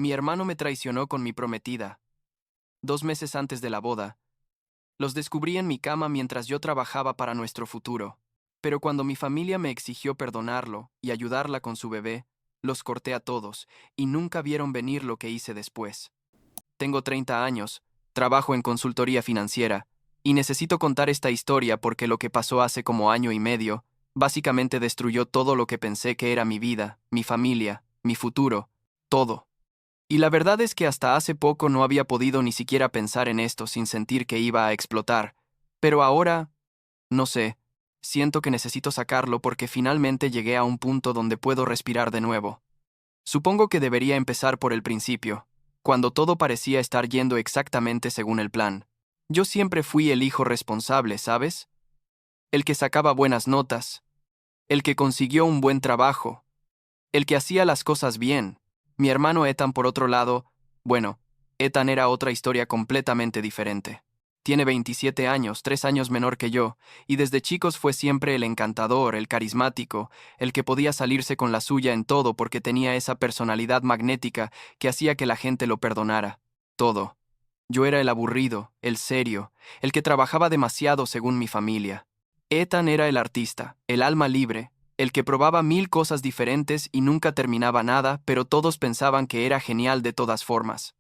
Mi hermano me traicionó con mi prometida. 2 meses antes de la boda, los descubrí en mi cama mientras yo trabajaba para nuestro futuro. Pero cuando mi familia me exigió perdonarlo y ayudarla con su bebé, los corté a todos y nunca vieron venir lo que hice después. Tengo 30 años, trabajo en consultoría financiera, y necesito contar esta historia porque lo que pasó hace como año y medio, básicamente destruyó todo lo que pensé que era mi vida, mi familia, mi futuro, todo. Y la verdad es que hasta hace poco no había podido ni siquiera pensar en esto sin sentir que iba a explotar. Pero ahora, no sé, siento que necesito sacarlo porque finalmente llegué a un punto donde puedo respirar de nuevo. Supongo que debería empezar por el principio, cuando todo parecía estar yendo exactamente según el plan. Yo siempre fui el hijo responsable, ¿sabes? El que sacaba buenas notas, el que consiguió un buen trabajo, el que hacía las cosas bien. Mi hermano Ethan, por otro lado, bueno, Ethan era otra historia completamente diferente. Tiene 27 años, 3 años menor que yo, y desde chicos fue siempre el encantador, el carismático, el que podía salirse con la suya en todo porque tenía esa personalidad magnética que hacía que la gente lo perdonara. Todo. Yo era el aburrido, el serio, el que trabajaba demasiado según mi familia. Ethan era el artista, el alma libre, el que probaba 1000 cosas diferentes y nunca terminaba nada, pero todos pensaban que era genial de todas formas.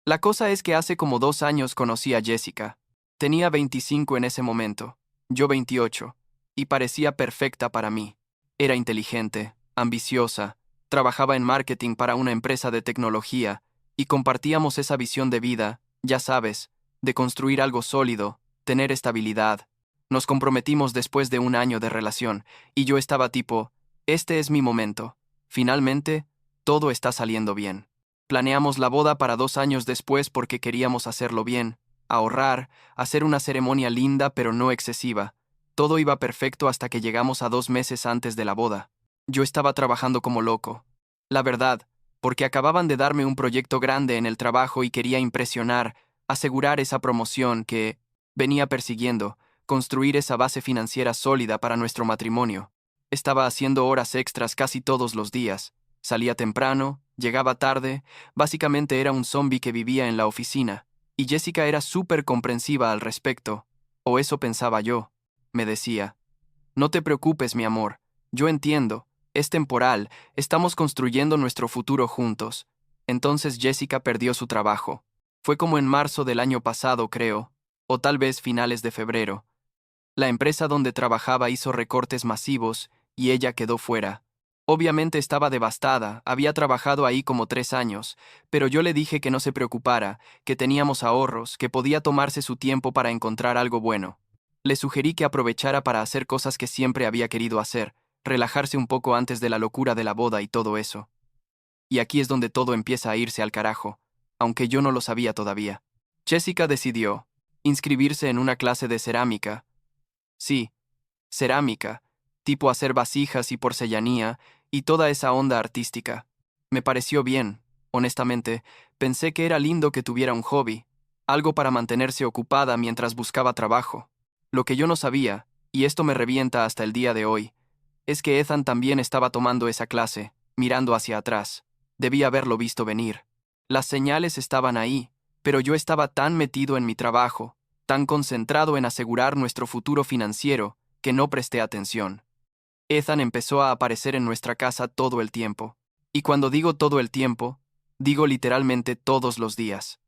La cosa es que hace como 2 años conocí a Jessica. Tenía 25 en ese momento, yo 28, y parecía perfecta para mí. Era inteligente, ambiciosa, trabajaba en marketing para una empresa de tecnología, y compartíamos esa visión de vida, ya sabes, de construir algo sólido, tener estabilidad. Nos comprometimos después de un año de relación, y yo estaba tipo, este es mi momento. Finalmente, todo está saliendo bien. Planeamos la boda para 2 años después porque queríamos hacerlo bien, ahorrar, hacer una ceremonia linda pero no excesiva. Todo iba perfecto hasta que llegamos a 2 meses antes de la boda. Yo estaba trabajando como loco. La verdad, porque acababan de darme un proyecto grande en el trabajo y quería impresionar, asegurar esa promoción que venía persiguiendo, construir esa base financiera sólida para nuestro matrimonio. Estaba haciendo horas extras casi todos los días. Salía temprano, llegaba tarde, básicamente era un zombi que vivía en la oficina, y Jessica era súper comprensiva al respecto, o eso pensaba yo. Me decía, no te preocupes, mi amor, yo entiendo, es temporal, estamos construyendo nuestro futuro juntos. Entonces Jessica perdió su trabajo. Fue como en marzo del año pasado, creo, o tal vez finales de febrero. La empresa donde trabajaba hizo recortes masivos y ella quedó fuera. Obviamente estaba devastada, había trabajado ahí como 3 años, pero yo le dije que no se preocupara, que teníamos ahorros, que podía tomarse su tiempo para encontrar algo bueno. Le sugerí que aprovechara para hacer cosas que siempre había querido hacer, relajarse un poco antes de la locura de la boda y todo eso. Y aquí es donde todo empieza a irse al carajo, aunque yo no lo sabía todavía. Jessica decidió inscribirse en una clase de cerámica. Sí, cerámica, tipo hacer vasijas y porcellanía, y toda esa onda artística. Me pareció bien, honestamente, pensé que era lindo que tuviera un hobby, algo para mantenerse ocupada mientras buscaba trabajo. Lo que yo no sabía, y esto me revienta hasta el día de hoy, es que Ethan también estaba tomando esa clase, mirando hacia atrás. Debía haberlo visto venir. Las señales estaban ahí, pero yo estaba tan metido en mi trabajo, tan concentrado en asegurar nuestro futuro financiero, que no presté atención. Ethan empezó a aparecer en nuestra casa todo el tiempo. Y cuando digo todo el tiempo, digo literalmente todos los días.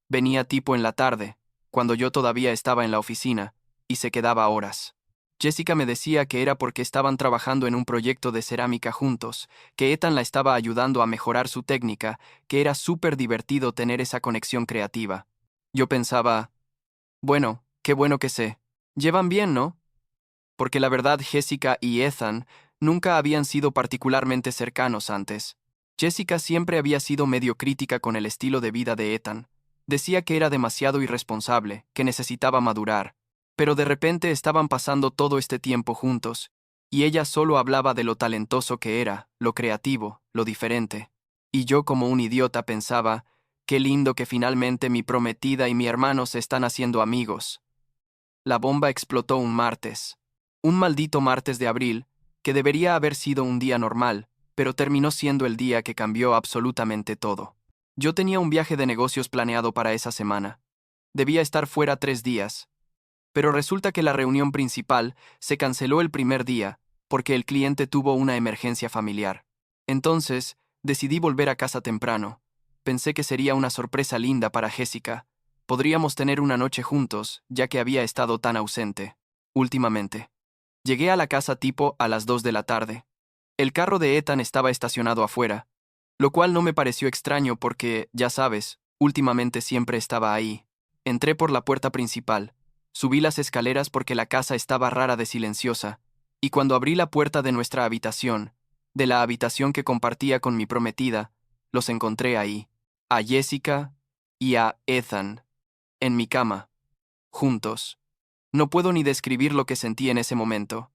Venía tipo en la tarde, cuando yo todavía estaba en la oficina, y se quedaba horas. Jessica me decía que era porque estaban trabajando en un proyecto de cerámica juntos, que Ethan la estaba ayudando a mejorar su técnica, que era súper divertido tener esa conexión creativa. Yo pensaba, bueno, qué bueno que sé. Llevan bien, ¿no? Porque la verdad Jessica y Ethan nunca habían sido particularmente cercanos antes. Jessica siempre había sido medio crítica con el estilo de vida de Ethan. Decía que era demasiado irresponsable, que necesitaba madurar. Pero de repente estaban pasando todo este tiempo juntos, y ella solo hablaba de lo talentoso que era, lo creativo, lo diferente. Y yo como un idiota pensaba, qué lindo que finalmente mi prometida y mi hermano se están haciendo amigos. La bomba explotó un martes. Un maldito martes de abril, que debería haber sido un día normal, pero terminó siendo el día que cambió absolutamente todo. Yo tenía un viaje de negocios planeado para esa semana. Debía estar fuera 3 días. Pero resulta que la reunión principal se canceló el primer día, porque el cliente tuvo una emergencia familiar. Entonces, decidí volver a casa temprano. Pensé que sería una sorpresa linda para Jessica. Podríamos tener una noche juntos, ya que había estado tan ausente últimamente. Llegué a la casa tipo a las 2 de la tarde. El carro de Ethan estaba estacionado afuera, lo cual no me pareció extraño porque, ya sabes, últimamente siempre estaba ahí. Entré por la puerta principal, subí las escaleras porque la casa estaba rara de silenciosa, y cuando abrí la puerta de nuestra habitación, de la habitación que compartía con mi prometida, los encontré ahí, a Jessica y a Ethan, en mi cama, juntos. No puedo ni describir lo que sentí en ese momento.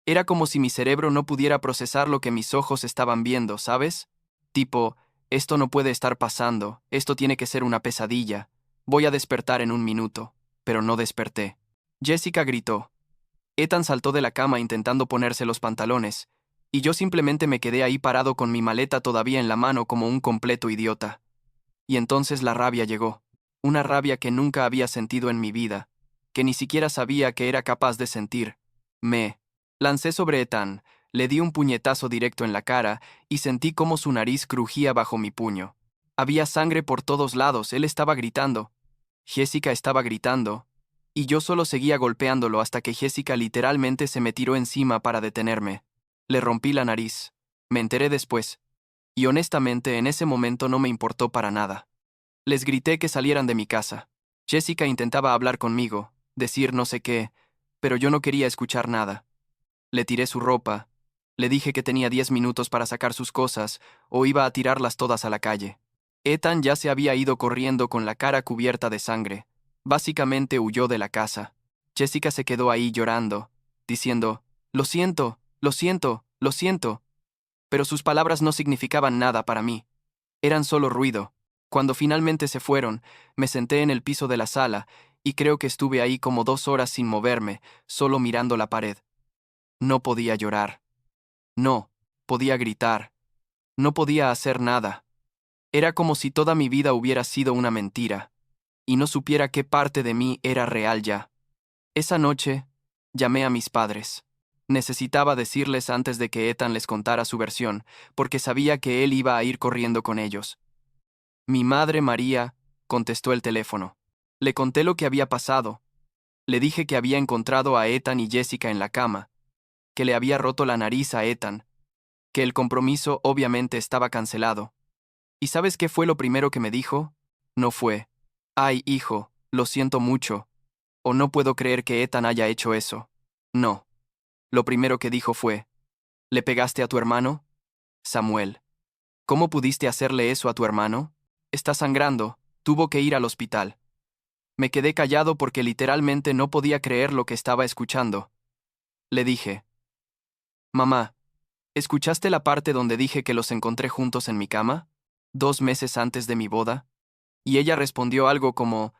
Era como si mi cerebro no pudiera procesar lo que mis ojos estaban viendo, ¿sabes? Tipo, esto no puede estar pasando, esto tiene que ser una pesadilla. Voy a despertar en un minuto. Pero no desperté. Jessica gritó. Ethan saltó de la cama intentando ponerse los pantalones, y yo simplemente me quedé ahí parado con mi maleta todavía en la mano como un completo idiota. Y entonces la rabia llegó. Una rabia que nunca había sentido en mi vida, que ni siquiera sabía que era capaz de sentir. Me lancé sobre Ethan, le di un puñetazo directo en la cara y sentí cómo su nariz crujía bajo mi puño. Había sangre por todos lados, él estaba gritando. Jessica estaba gritando, y yo solo seguía golpeándolo hasta que Jessica literalmente se me tiró encima para detenerme. Le rompí la nariz. Me enteré después. Y honestamente en ese momento no me importó para nada. Les grité que salieran de mi casa. Jessica intentaba hablar conmigo, decir no sé qué, pero yo no quería escuchar nada. Le tiré su ropa. Le dije que tenía 10 minutos para sacar sus cosas, o iba a tirarlas todas a la calle. Ethan ya se había ido corriendo con la cara cubierta de sangre. Básicamente huyó de la casa. Jessica se quedó ahí llorando, diciendo, lo siento, lo siento, lo siento. Pero sus palabras no significaban nada para mí. Eran solo ruido. Cuando finalmente se fueron, me senté en el piso de la sala, y creo que estuve ahí como 2 horas sin moverme, solo mirando la pared. No podía llorar. No, podía gritar. No podía hacer nada. Era como si toda mi vida hubiera sido una mentira, y no supiera qué parte de mí era real ya. Esa noche, llamé a mis padres. Necesitaba decirles antes de que Ethan les contara su versión, porque sabía que él iba a ir corriendo con ellos. Mi madre María contestó el teléfono. Le conté lo que había pasado. Le dije que había encontrado a Ethan y Jessica en la cama, que le había roto la nariz a Ethan, que el compromiso obviamente estaba cancelado. ¿Y sabes qué fue lo primero que me dijo? No fue, ay, hijo, lo siento mucho, o no puedo creer que Ethan haya hecho eso. No. Lo primero que dijo fue, ¿le pegaste a tu hermano? Samuel. ¿Cómo pudiste hacerle eso a tu hermano? Está sangrando, tuvo que ir al hospital. Me quedé callado porque literalmente no podía creer lo que estaba escuchando. Le dije, mamá, ¿escuchaste la parte donde dije que los encontré juntos en mi cama? 2 meses antes de mi boda. Y ella respondió algo como,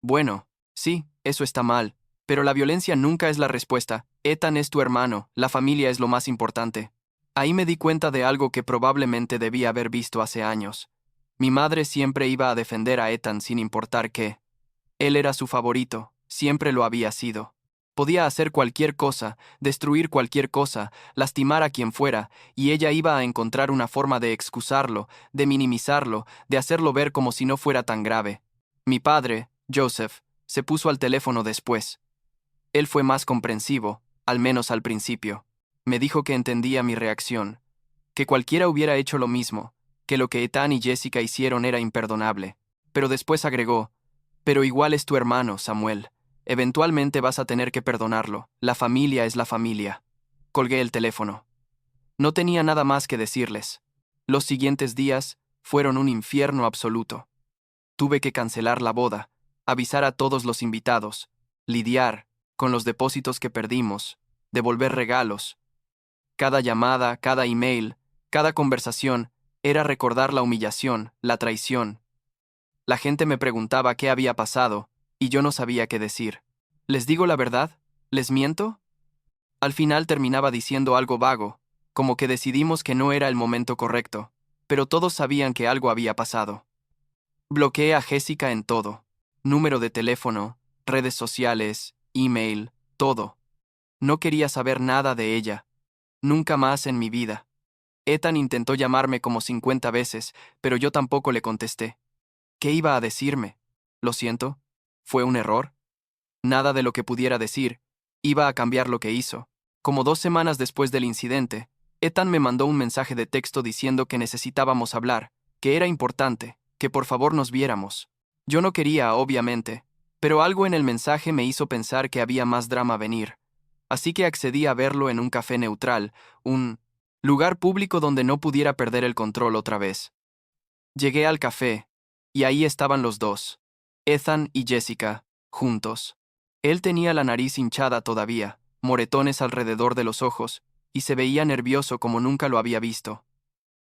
bueno, sí, eso está mal, pero la violencia nunca es la respuesta. Ethan es tu hermano, la familia es lo más importante. Ahí me di cuenta de algo que probablemente debía haber visto hace años. Mi madre siempre iba a defender a Ethan sin importar qué. Él era su favorito, siempre lo había sido. Podía hacer cualquier cosa, destruir cualquier cosa, lastimar a quien fuera, y ella iba a encontrar una forma de excusarlo, de minimizarlo, de hacerlo ver como si no fuera tan grave. Mi padre, Joseph, se puso al teléfono después. Él fue más comprensivo, al menos al principio. Me dijo que entendía mi reacción, que cualquiera hubiera hecho lo mismo, que lo que Ethan y Jessica hicieron era imperdonable. Pero después agregó, pero igual es tu hermano, Samuel. Eventualmente vas a tener que perdonarlo. La familia es la familia. Colgué el teléfono. No tenía nada más que decirles. Los siguientes días fueron un infierno absoluto. Tuve que cancelar la boda, avisar a todos los invitados, lidiar con los depósitos que perdimos, devolver regalos. Cada llamada, cada email, cada conversación era recordar la humillación, la traición. La gente me preguntaba qué había pasado, y yo no sabía qué decir. ¿Les digo la verdad? ¿Les miento? Al final terminaba diciendo algo vago, como que decidimos que no era el momento correcto, pero todos sabían que algo había pasado. Bloqueé a Jessica en todo. Número de teléfono, redes sociales, email, todo. No quería saber nada de ella. Nunca más en mi vida. Ethan intentó llamarme como 50 veces, pero yo tampoco le contesté. ¿Qué iba a decirme? Lo siento. ¿Fue un error? Nada de lo que pudiera decir. Iba a cambiar lo que hizo. Como 2 semanas después del incidente, Ethan me mandó un mensaje de texto diciendo que necesitábamos hablar, que era importante, que por favor nos viéramos. Yo no quería, obviamente, pero algo en el mensaje me hizo pensar que había más drama a venir. Así que accedí a verlo en un café neutral, un lugar público donde no pudiera perder el control otra vez. Llegué al café, y ahí estaban los dos, Ethan y Jessica, juntos. Él tenía la nariz hinchada todavía, moretones alrededor de los ojos, y se veía nervioso como nunca lo había visto.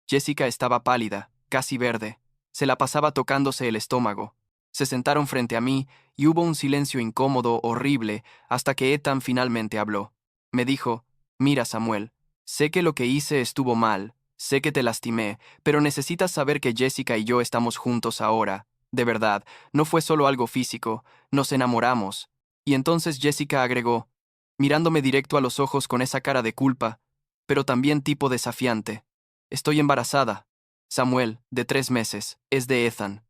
Jessica estaba pálida, casi verde, se la pasaba tocándose el estómago. Se sentaron frente a mí, y hubo un silencio incómodo, horrible, hasta que Ethan finalmente habló. Me dijo, «Mira, Samuel, sé que lo que hice estuvo mal, sé que te lastimé, pero necesitas saber que Jessica y yo estamos juntos ahora. De verdad, no fue solo algo físico, nos enamoramos». Y entonces Jessica agregó, mirándome directo a los ojos con esa cara de culpa, pero también tipo desafiante, «Estoy embarazada. Samuel, de 3 meses, es de Ethan.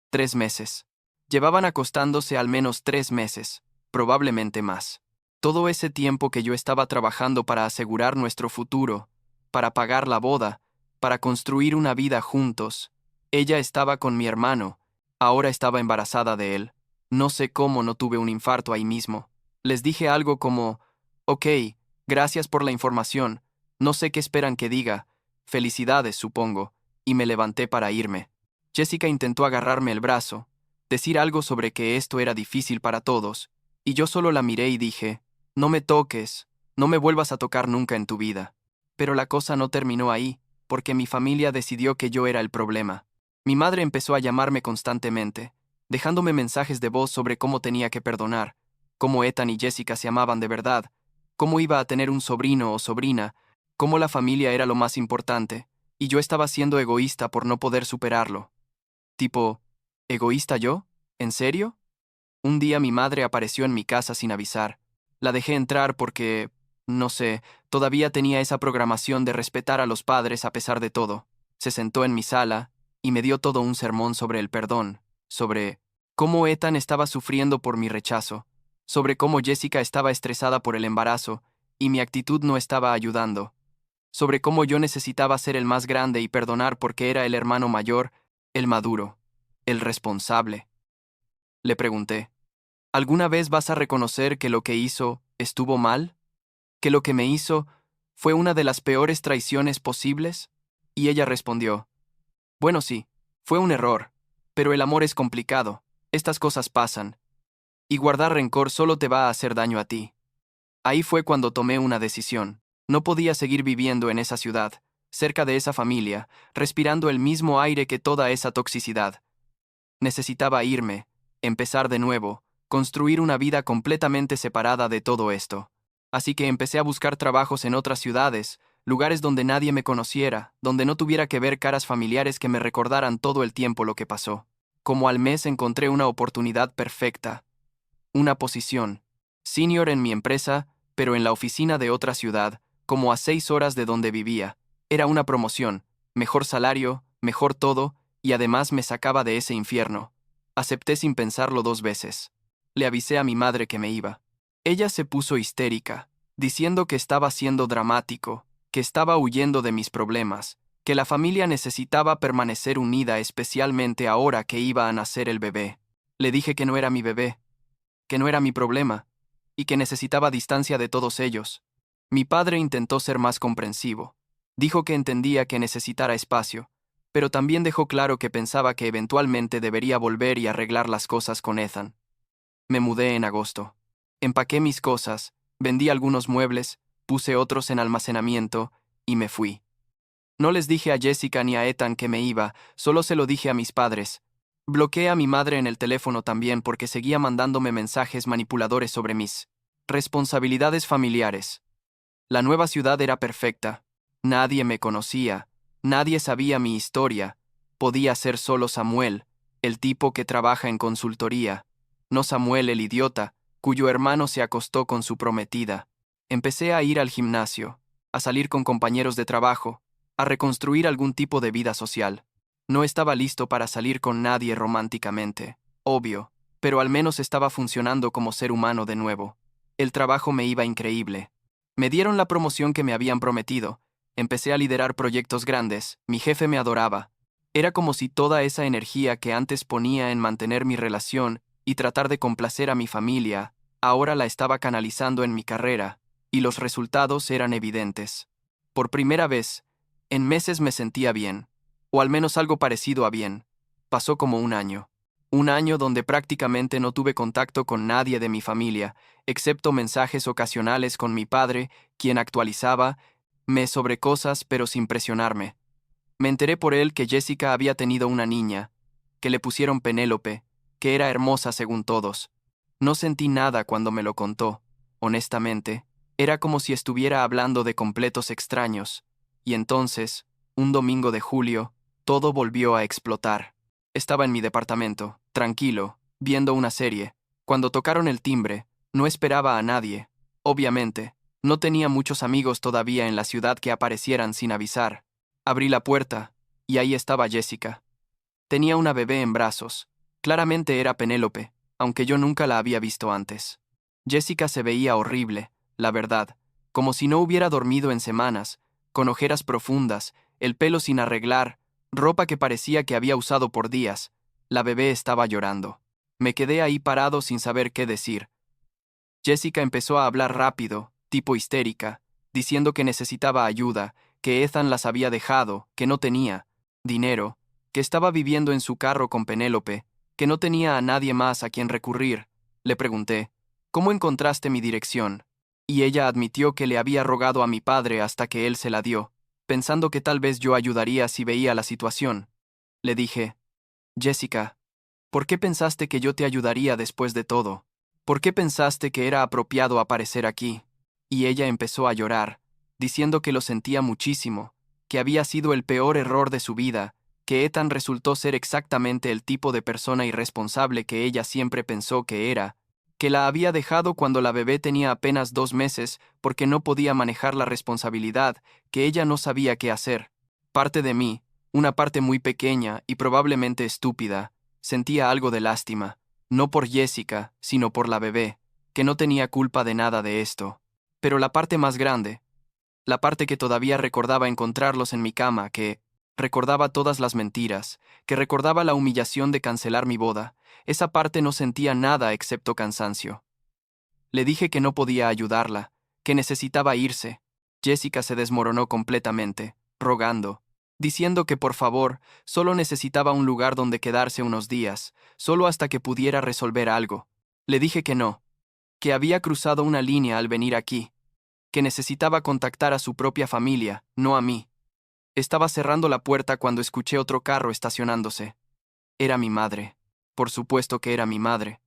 3 meses». Llevaban acostándose al menos 3 meses, probablemente más. Todo ese tiempo que yo estaba trabajando para asegurar nuestro futuro, para pagar la boda, para construir una vida juntos. Ella estaba con mi hermano, ahora estaba embarazada de él. No sé cómo no tuve un infarto ahí mismo. Les dije algo como, «Ok, gracias por la información, no sé qué esperan que diga, felicidades, supongo», y me levanté para irme. Jessica intentó agarrarme el brazo, decir algo sobre que esto era difícil para todos, y yo solo la miré y dije, «No me toques, no me vuelvas a tocar nunca en tu vida». Pero la cosa no terminó ahí, porque mi familia decidió que yo era el problema. Mi madre empezó a llamarme constantemente, dejándome mensajes de voz sobre cómo tenía que perdonar, cómo Ethan y Jessica se amaban de verdad, cómo iba a tener un sobrino o sobrina, cómo la familia era lo más importante, y yo estaba siendo egoísta por no poder superarlo. Tipo, ¿egoísta yo? ¿En serio? Un día mi madre apareció en mi casa sin avisar. La dejé entrar porque, no sé, todavía tenía esa programación de respetar a los padres a pesar de todo. Se sentó en mi sala y me dio todo un sermón sobre el perdón, sobre cómo Ethan estaba sufriendo por mi rechazo, sobre cómo Jessica estaba estresada por el embarazo y mi actitud no estaba ayudando, sobre cómo yo necesitaba ser el más grande y perdonar porque era el hermano mayor, el maduro, el responsable. Le pregunté, ¿alguna vez vas a reconocer que lo que hizo estuvo mal? ¿Que lo que me hizo fue una de las peores traiciones posibles? Y ella respondió, bueno, sí, fue un error, pero el amor es complicado, estas cosas pasan, y guardar rencor solo te va a hacer daño a ti. Ahí fue cuando tomé una decisión. No podía seguir viviendo en esa ciudad, cerca de esa familia, respirando el mismo aire que toda esa toxicidad. Necesitaba irme, empezar de nuevo, construir una vida completamente separada de todo esto. Así que empecé a buscar trabajos en otras ciudades, lugares donde nadie me conociera, donde no tuviera que ver caras familiares que me recordaran todo el tiempo lo que pasó. Como al mes encontré una oportunidad perfecta, una posición, senior en mi empresa, pero en la oficina de otra ciudad, como a 6 horas de donde vivía. Era una promoción, mejor salario, mejor todo, y además me sacaba de ese infierno. Acepté sin pensarlo 2 veces. Le avisé a mi madre que me iba. Ella se puso histérica, diciendo que estaba siendo dramático, que estaba huyendo de mis problemas, que la familia necesitaba permanecer unida especialmente ahora que iba a nacer el bebé. Le dije que no era mi bebé, que no era mi problema, y que necesitaba distancia de todos ellos. Mi padre intentó ser más comprensivo. Dijo que entendía que necesitara espacio, pero también dejó claro que pensaba que eventualmente debería volver y arreglar las cosas con Ethan. Me mudé en agosto. Empaqué mis cosas, vendí algunos muebles, puse otros en almacenamiento y me fui. No les dije a Jessica ni a Ethan que me iba, solo se lo dije a mis padres. Bloqueé a mi madre en el teléfono también porque seguía mandándome mensajes manipuladores sobre mis responsabilidades familiares. La nueva ciudad era perfecta. Nadie me conocía, nadie sabía mi historia. Podía ser solo Samuel, El tipo que trabaja en consultoría. No Samuel el idiota, cuyo hermano se acostó con su prometida. Empecé a ir al gimnasio, a salir con compañeros de trabajo, a reconstruir algún tipo de vida social. No estaba listo para salir con nadie románticamente, obvio, pero al menos estaba funcionando como ser humano de nuevo. El trabajo me iba increíble. Me dieron la promoción que me habían prometido. Empecé a liderar proyectos grandes, mi jefe me adoraba. Era como si toda esa energía que antes ponía en mantener mi relación y tratar de complacer a mi familia, ahora la estaba canalizando en mi carrera, y los resultados eran evidentes. Por primera vez, en meses me sentía bien, o al menos algo parecido a bien. Pasó como un año. Un año donde prácticamente no tuve contacto con nadie de mi familia, excepto mensajes ocasionales con mi padre, quien actualizaba me sobre cosas pero sin presionarme. Me enteré por él que Jessica había tenido una niña, que le pusieron Penélope, que era hermosa según todos. No sentí nada cuando me lo contó, honestamente, era como si estuviera hablando de completos extraños, y entonces, un domingo de julio, todo volvió a explotar. Estaba en mi departamento, tranquilo, viendo una serie. Cuando tocaron el timbre, no esperaba a nadie. Obviamente, no tenía muchos amigos todavía en la ciudad que aparecieran sin avisar. Abrí la puerta, y ahí estaba Jessica. Tenía una bebé en brazos. Claramente era Penélope, aunque yo nunca la había visto antes. Jessica se veía horrible, la verdad, como si no hubiera dormido en semanas, con ojeras profundas, el pelo sin arreglar, ropa que parecía que había usado por días. La bebé estaba llorando. Me quedé ahí parado sin saber qué decir. Jessica empezó a hablar rápido, tipo histérica, diciendo que necesitaba ayuda, que Ethan las había dejado, que no tenía dinero, que estaba viviendo en su carro con Penélope, que no tenía a nadie más a quien recurrir. Le pregunté, ¿cómo encontraste mi dirección? Y ella admitió que le había rogado a mi padre hasta que él se la dio, pensando que tal vez yo ayudaría si veía la situación. Le dije, Jessica, ¿por qué pensaste que yo te ayudaría después de todo? ¿Por qué pensaste que era apropiado aparecer aquí? Y ella empezó a llorar, diciendo que lo sentía muchísimo, que había sido el peor error de su vida, que Ethan resultó ser exactamente el tipo de persona irresponsable que ella siempre pensó que era, que la había dejado cuando la bebé tenía apenas 2 meses porque no podía manejar la responsabilidad, que ella no sabía qué hacer. Parte de mí, una parte muy pequeña y probablemente estúpida, sentía algo de lástima, no por Jessica, sino por la bebé, que no tenía culpa de nada de esto. Pero la parte más grande, la parte que todavía recordaba encontrarlos en mi cama, que recordaba todas las mentiras, que recordaba la humillación de cancelar mi boda, esa parte no sentía nada excepto cansancio. Le dije que no podía ayudarla, que necesitaba irse. Jessica se desmoronó completamente, rogando, diciendo que por favor, solo necesitaba un lugar donde quedarse unos días, solo hasta que pudiera resolver algo. Le dije que no, que había cruzado una línea al venir aquí, que necesitaba contactar a su propia familia, no a mí. Estaba cerrando la puerta cuando escuché otro carro estacionándose. Era mi madre. Por supuesto que era mi madre.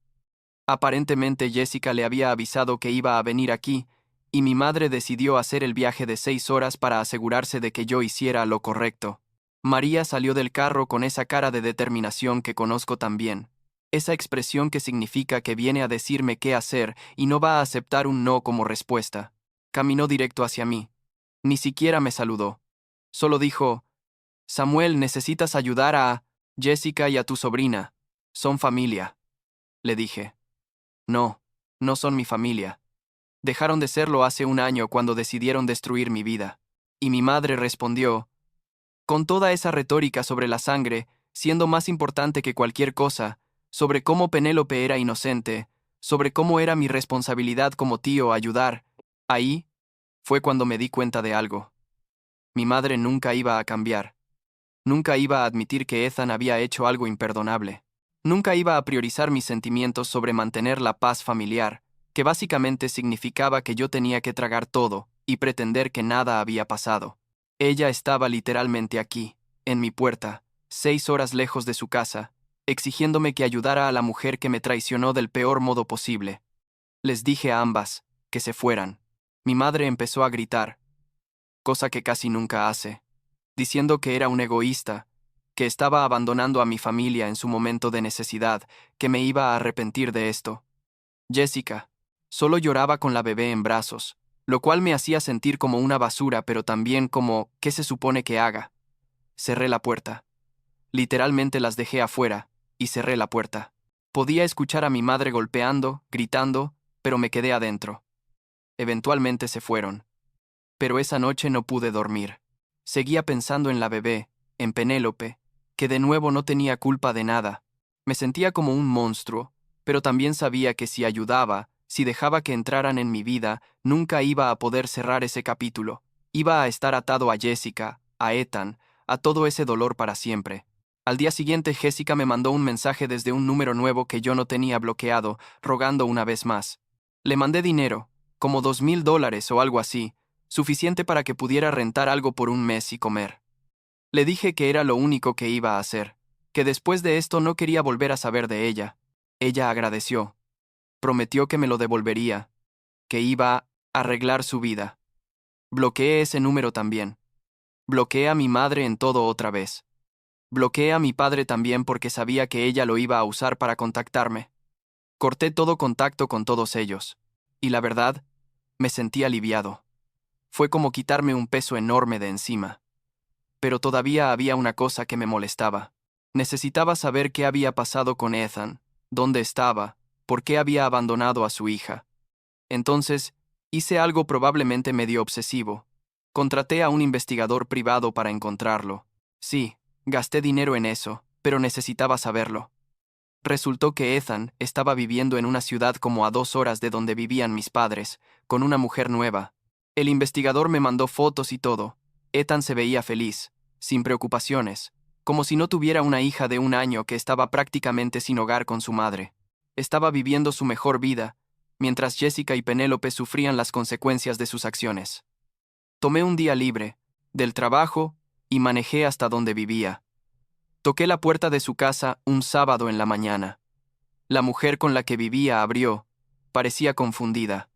Aparentemente Jessica le había avisado que iba a venir aquí, y mi madre decidió hacer el viaje de 6 horas para asegurarse de que yo hiciera lo correcto. María salió del carro con esa cara de determinación que conozco tan bien. Esa expresión que significa que viene a decirme qué hacer y no va a aceptar un no como respuesta. Caminó directo hacia mí. Ni siquiera me saludó. Solo dijo, Samuel, necesitas ayudar a Jessica y a tu sobrina. Son familia. Le dije. No, no son mi familia. Dejaron de serlo hace un año cuando decidieron destruir mi vida. Y mi madre respondió, con toda esa retórica sobre la sangre, siendo más importante que cualquier cosa, sobre cómo Penélope era inocente, sobre cómo era mi responsabilidad como tío ayudar. Ahí fue cuando me di cuenta de algo. Mi madre nunca iba a cambiar. Nunca iba a admitir que Ethan había hecho algo imperdonable. Nunca iba a priorizar mis sentimientos sobre mantener la paz familiar, que básicamente significaba que yo tenía que tragar todo y pretender que nada había pasado. Ella estaba literalmente aquí, en mi puerta, 6 horas lejos de su casa, exigiéndome que ayudara a la mujer que me traicionó del peor modo posible. Les dije a ambas que se fueran. Mi madre empezó a gritar, cosa que casi nunca hace, diciendo que era un egoísta, que estaba abandonando a mi familia en su momento de necesidad, que me iba a arrepentir de esto. Jessica solo lloraba con la bebé en brazos, lo cual me hacía sentir como una basura, pero también como, ¿qué se supone que haga? Cerré la puerta. Literalmente las dejé afuera, y cerré la puerta. Podía escuchar a mi madre golpeando, gritando, pero me quedé adentro. Eventualmente se fueron. Pero esa noche no pude dormir. Seguía pensando en la bebé, en Penélope, que de nuevo no tenía culpa de nada. Me sentía como un monstruo, pero también sabía que si ayudaba, si dejaba que entraran en mi vida, nunca iba a poder cerrar ese capítulo. Iba a estar atado a Jessica, a Ethan, a todo ese dolor para siempre. Al día siguiente, Jessica me mandó un mensaje desde un número nuevo que yo no tenía bloqueado, rogando una vez más. Le mandé dinero, como $2,000 o algo así, suficiente para que pudiera rentar algo por un mes y comer. Le dije que era lo único que iba a hacer, que después de esto no quería volver a saber de ella. Ella agradeció. Prometió que me lo devolvería, que iba a arreglar su vida. Bloqueé ese número también. Bloqueé a mi madre en todo otra vez. Bloqueé a mi padre también porque sabía que ella lo iba a usar para contactarme. Corté todo contacto con todos ellos. Y la verdad, me sentí aliviado. Fue como quitarme un peso enorme de encima. Pero todavía había una cosa que me molestaba. Necesitaba saber qué había pasado con Ethan, dónde estaba, por qué había abandonado a su hija. Entonces, hice algo probablemente medio obsesivo. Contraté a un investigador privado para encontrarlo. Sí, gasté dinero en eso, pero necesitaba saberlo. Resultó que Ethan estaba viviendo en una ciudad como a 2 horas de donde vivían mis padres, con una mujer nueva. El investigador me mandó fotos y todo. Ethan se veía feliz, sin preocupaciones, como si no tuviera una hija de 1 año que estaba prácticamente sin hogar con su madre. Estaba viviendo su mejor vida, mientras Jessica y Penélope sufrían las consecuencias de sus acciones. Tomé un día libre, del trabajo, y manejé hasta donde vivía. Toqué la puerta de su casa un sábado en la mañana. La mujer con la que vivía abrió. Parecía confundida.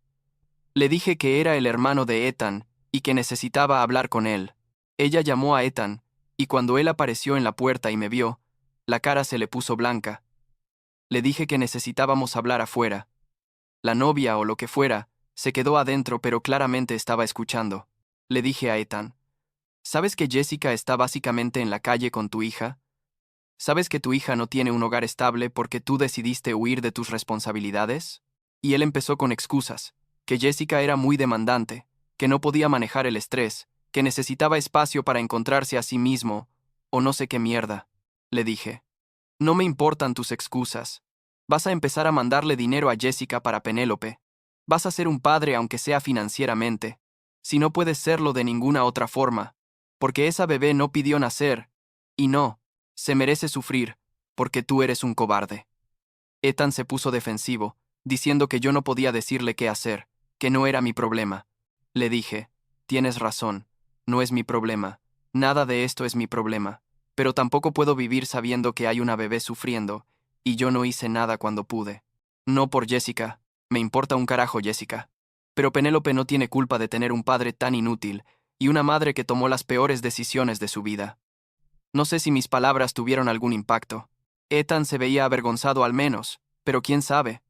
Le dije que era el hermano de Ethan y que necesitaba hablar con él. Ella llamó a Ethan, y cuando él apareció en la puerta y me vio, la cara se le puso blanca. Le dije que necesitábamos hablar afuera. La novia o lo que fuera se quedó adentro, pero claramente estaba escuchando. Le dije a Ethan, ¿sabes que Jessica está básicamente en la calle con tu hija? ¿Sabes que tu hija no tiene un hogar estable porque tú decidiste huir de tus responsabilidades? Y él empezó con excusas, que Jessica era muy demandante, que no podía manejar el estrés, que necesitaba espacio para encontrarse a sí mismo, o no sé qué mierda. Le dije, no me importan tus excusas. Vas a empezar a mandarle dinero a Jessica para Penélope. Vas a ser un padre aunque sea financieramente. Si no puedes serlo de ninguna otra forma, porque esa bebé no pidió nacer, y no, se merece sufrir, porque tú eres un cobarde. Ethan se puso defensivo, diciendo que yo no podía decirle qué hacer, que no era mi problema. Le dije, tienes razón, no es mi problema, nada de esto es mi problema, pero tampoco puedo vivir sabiendo que hay una bebé sufriendo, y yo no hice nada cuando pude. No por Jessica, me importa un carajo Jessica. Pero Penélope no tiene culpa de tener un padre tan inútil, y una madre que tomó las peores decisiones de su vida. No sé si mis palabras tuvieron algún impacto. Ethan se veía avergonzado al menos, pero quién sabe.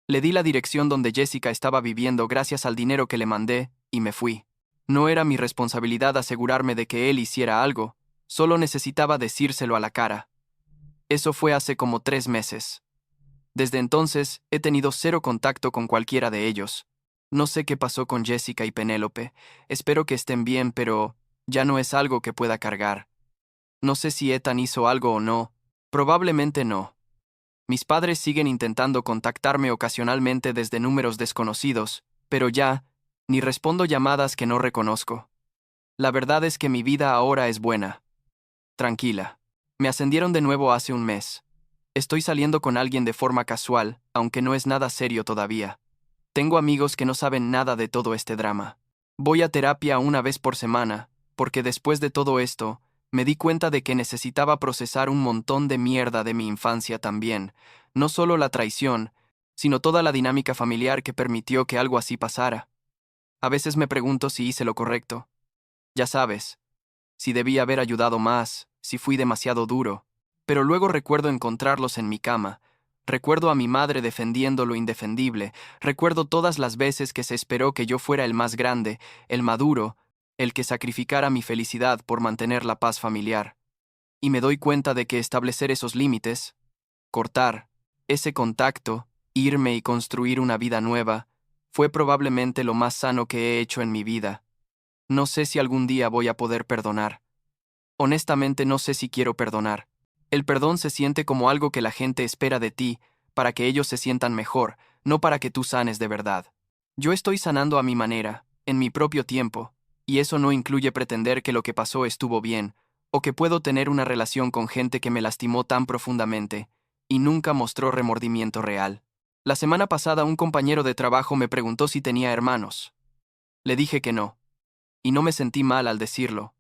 Le di la dirección donde Jessica estaba viviendo gracias al dinero que le mandé, y me fui. No era mi responsabilidad asegurarme de que él hiciera algo, solo necesitaba decírselo a la cara. Eso fue hace como 3 meses. Desde entonces, he tenido cero contacto con cualquiera de ellos. No sé qué pasó con Jessica y Penélope, espero que estén bien, pero ya no es algo que pueda cargar. No sé si Ethan hizo algo o no, probablemente no. Mis padres siguen intentando contactarme ocasionalmente desde números desconocidos, pero ya, ni respondo llamadas que no reconozco. La verdad es que mi vida ahora es buena. Tranquila. Me ascendieron de nuevo hace un mes. Estoy saliendo con alguien de forma casual, aunque no es nada serio todavía. Tengo amigos que no saben nada de todo este drama. Voy a terapia 1 vez por semana, porque después de todo esto, me di cuenta de que necesitaba procesar un montón de mierda de mi infancia también, no solo la traición, sino toda la dinámica familiar que permitió que algo así pasara. A veces me pregunto si hice lo correcto. Ya sabes, si debí haber ayudado más, si fui demasiado duro, pero luego recuerdo encontrarlos en mi cama. Recuerdo a mi madre defendiendo lo indefendible, recuerdo todas las veces que se esperó que yo fuera el más grande, el maduro, el que sacrificara mi felicidad por mantener la paz familiar. Y me doy cuenta de que establecer esos límites, cortar ese contacto, irme y construir una vida nueva, fue probablemente lo más sano que he hecho en mi vida. No sé si algún día voy a poder perdonar. Honestamente no sé si quiero perdonar. El perdón se siente como algo que la gente espera de ti, para que ellos se sientan mejor, no para que tú sanes de verdad. Yo estoy sanando a mi manera, en mi propio tiempo, y eso no incluye pretender que lo que pasó estuvo bien, o que puedo tener una relación con gente que me lastimó tan profundamente, y nunca mostró remordimiento real. La semana pasada un compañero de trabajo me preguntó si tenía hermanos. Le dije que no, y no me sentí mal al decirlo,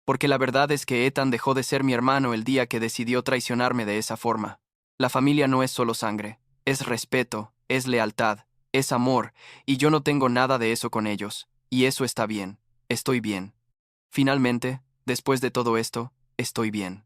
porque la verdad es que Ethan dejó de ser mi hermano el día que decidió traicionarme de esa forma. La familia no es solo sangre, es respeto, es lealtad, es amor, y yo no tengo nada de eso con ellos, y eso está bien, estoy bien. Finalmente, después de todo esto, estoy bien.